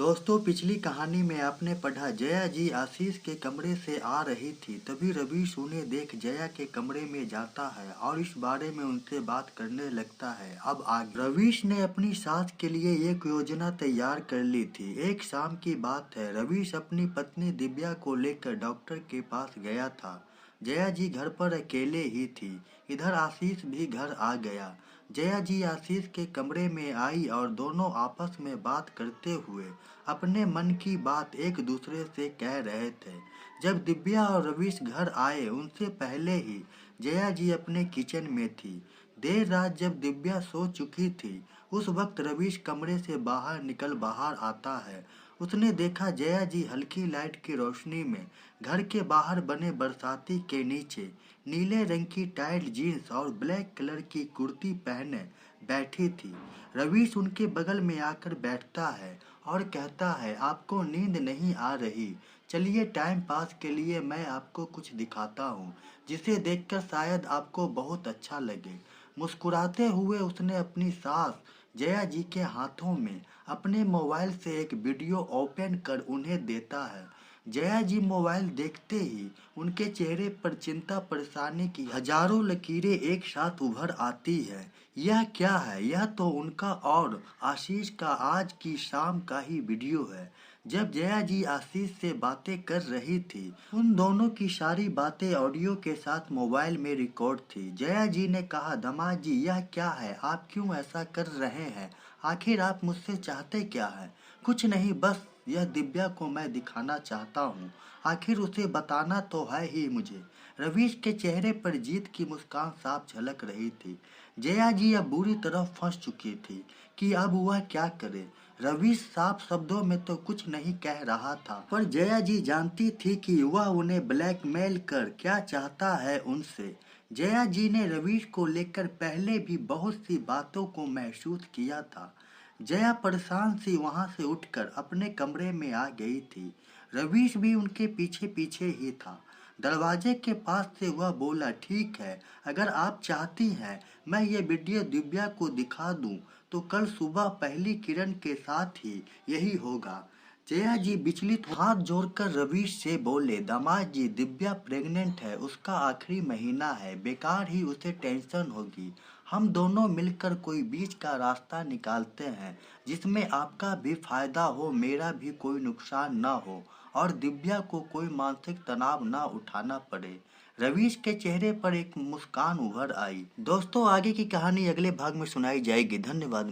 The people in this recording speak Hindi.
दोस्तों, पिछली कहानी में आपने पढ़ा जया जी आशीष के कमरे से आ रही थी। तभी रवीश उन्हें देख जया के कमरे में जाता है और इस बारे में उनसे बात करने लगता है। अब आगे रवीश ने अपनी सास के लिए एक योजना तैयार कर ली थी। एक शाम की बात है, रवीश अपनी पत्नी दिव्या को लेकर डॉक्टर के पास गया था। जया जी घर पर अकेले ही थी। इधर आशीष भी घर आ गया। जया जी आशीष के कमरे में आई और दोनों आपस में बात करते हुए अपने मन की बात एक दूसरे से कह रहे थे। जब दिव्या और रवीश घर आए, उनसे पहले ही जया जी अपने किचन में थी। देर रात जब दिव्या सो चुकी थी, उस वक्त रवीश कमरे से बाहर आता है। उसने देखा जया जी हल्की लाइट की रोशनी में घर के बाहर बने बरसाती के नीचे नीले रंग की टाइट जीन्स और ब्लैक कलर की कुर्ती पहने बैठी थी। रवीश उनके बगल में आकर बैठता है और कहता है, आपको नींद नहीं आ रही? चलिए, टाइम पास के लिए मैं आपको कुछ दिखाता हूँ जिसे देखकर शायद आपको बहुत अच्छा लगे। मुस्कुराते हुए उसने अपनी सास जया जी के हाथों में अपने मोबाइल से एक वीडियो ओपन कर उन्हें देता है। जया जी मोबाइल देखते ही उनके चेहरे पर चिंता परेशानी की हजारों लकीरें एक साथ उभर आती है। यह क्या है? यह तो उनका और आशीष का आज की शाम का ही वीडियो है। जब जया जी आशीष से बातें कर रही थी, उन दोनों की सारी बातें ऑडियो के साथ मोबाइल में रिकॉर्ड थी। जया जी ने कहा, दामाद जी यह क्या है? आप क्यों ऐसा कर रहे हैं? आखिर आप मुझसे चाहते क्या है? कुछ नहीं, बस यह दिव्या को मैं दिखाना चाहता हूँ। आखिर उसे बताना तो है ही मुझे। रवीश के चेहरे पर जीत की मुस्कान साफ झलक रही थी। जया जी अब बुरी तरह फंस चुकी थी कि अब वह क्या करे। रवीश साफ शब्दों में तो कुछ नहीं कह रहा था, पर जया जी जानती थी कि वह उन्हें ब्लैकमेल कर क्या चाहता है उनसे। जया जी ने रवीश को लेकर पहले भी बहुत सी बातों को महसूस किया था। जया परेशान सी वहां से उठकर अपने कमरे में आ गई थी। रवीश भी उनके पीछे पीछे ही था। दरवाजे के पास से वह बोला, ठीक है, अगर आप चाहती हैं मैं ये वीडियो दिव्या को दिखा दूं तो कल सुबह पहली किरण के साथ ही यही होगा। जया जी विचलित हाथ जोड़कर रवीश से बोले, दामाद जी दिव्या प्रेग्नेंट है, उसका आखिरी महीना है, बेकार ही उसे टेंशन होगी। हम दोनों मिलकर कोई बीच का रास्ता निकालते हैं जिसमें आपका भी फायदा हो, मेरा भी कोई नुकसान ना हो और दिव्या को कोई मानसिक तनाव ना उठाना पड़े। रवीश के चेहरे पर एक मुस्कान उभर आई। दोस्तों, आगे की कहानी अगले भाग में सुनाई जाएगी। धन्यवाद।